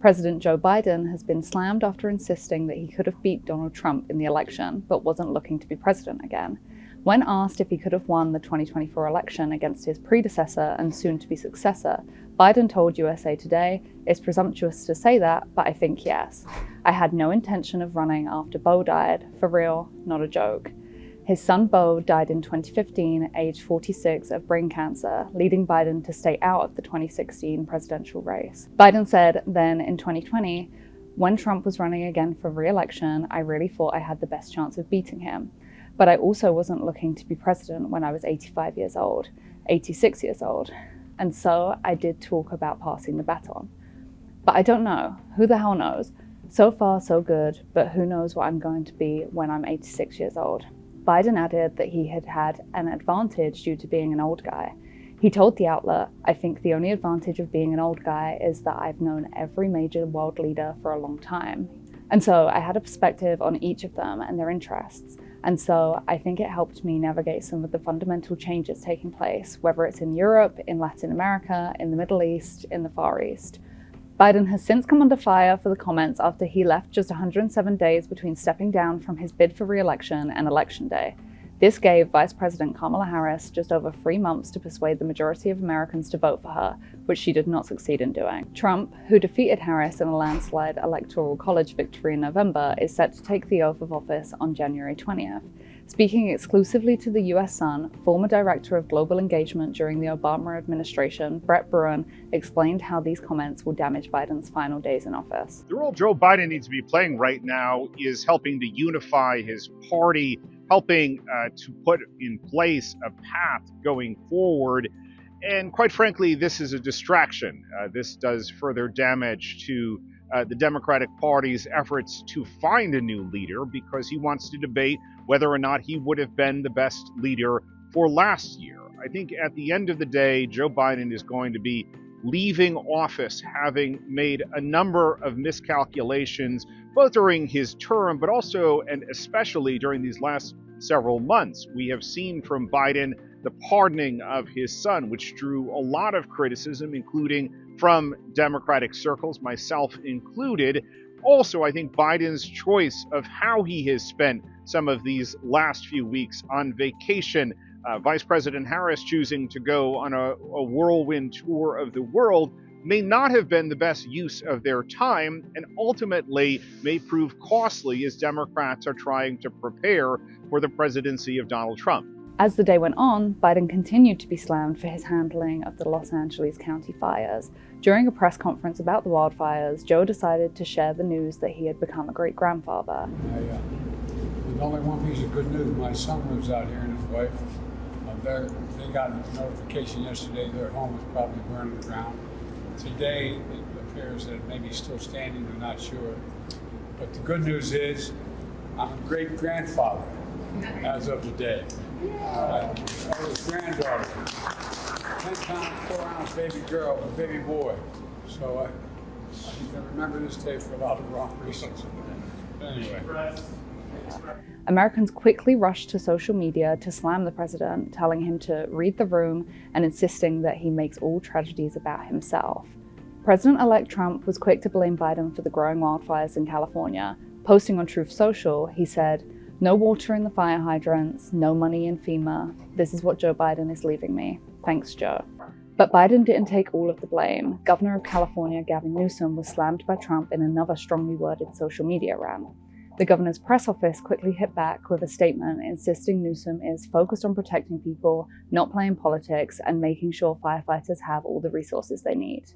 President Joe Biden has been slammed after insisting that he could have beat Donald Trump in the election, but wasn't looking to be president again. When asked if he could have won the 2024 election against his predecessor and soon-to-be successor, Biden told USA Today, "It's presumptuous to say that, but I think yes. I had no intention of running after Beau died. For real, not a joke." His son Beau died in 2015, aged 46, of brain cancer, leading Biden to stay out of the 2016 presidential race. Biden said then in 2020, "When Trump was running again for re-election, I really thought I had the best chance of beating him. But I also wasn't looking to be president when I was 86 years old. And so I did talk about passing the baton. But I don't know. Who the hell knows? So far, so good, but who knows what I'm going to be when I'm 86 years old." Biden added that he had had an advantage due to being an old guy. He told the outlet, "I think the only advantage of being an old guy is that I've known every major world leader for a long time. And so I had a perspective on each of them and their interests. And so I think it helped me navigate some of the fundamental changes taking place, whether it's in Europe, in Latin America, in the Middle East, in the Far East." Biden has since come under fire for the comments after he left just 107 days between stepping down from his bid for re-election and Election Day. This gave Vice President Kamala Harris just over 3 months to persuade the majority of Americans to vote for her, which she did not succeed in doing. Trump, who defeated Harris in a landslide electoral college victory in November, is set to take the oath of office on January 20th. Speaking exclusively to the US Sun, former director of global engagement during the Obama administration, Brett Bruin, explained how these comments will damage Biden's final days in office. The role Joe Biden needs to be playing right now is helping to unify his party, helping to put in place a path going forward. And quite frankly, this is a distraction. This does further damage to the Democratic Party's efforts to find a new leader, because he wants to debate whether or not he would have been the best leader for last year. I think at the end of the day, Joe Biden is going to be leaving office having made a number of miscalculations, both during his term, but also and especially during these last several months. We have seen from Biden the pardoning of his son, which drew a lot of criticism, including from Democratic circles, myself included. Also, I think Biden's choice of how he has spent some of these last few weeks on vacation, Vice President Harris choosing to go on a whirlwind tour of the world, may not have been the best use of their time, and ultimately may prove costly as Democrats are trying to prepare for the presidency of Donald Trump. As the day went on, Biden continued to be slammed for his handling of the Los Angeles County fires. During a press conference about the wildfires, Joe decided to share the news that he had become a great-grandfather. There's only one piece of good news. My son lives out here and his wife. They got a notification yesterday their home was probably burning to the ground. Today, it appears that it may be still standing, we're not sure. But the good news is, I'm a great-grandfather as of today. I was granddaughter, 10-pound, 4-ounce baby girl, a baby boy. So I remember this day for a lot of wrong reasons. Anyway. Americans quickly rushed to social media to slam the president, telling him to read the room and insisting that he makes all tragedies about himself. President-elect Trump was quick to blame Biden for the growing wildfires in California. Posting on Truth Social, he said, "No water in the fire hydrants, no money in FEMA. This is what Joe Biden is leaving me. Thanks, Joe." But Biden didn't take all of the blame. Governor of California, Gavin Newsom, was slammed by Trump in another strongly worded social media rant. The governor's press office quickly hit back with a statement insisting Newsom is focused on protecting people, not playing politics, and making sure firefighters have all the resources they need.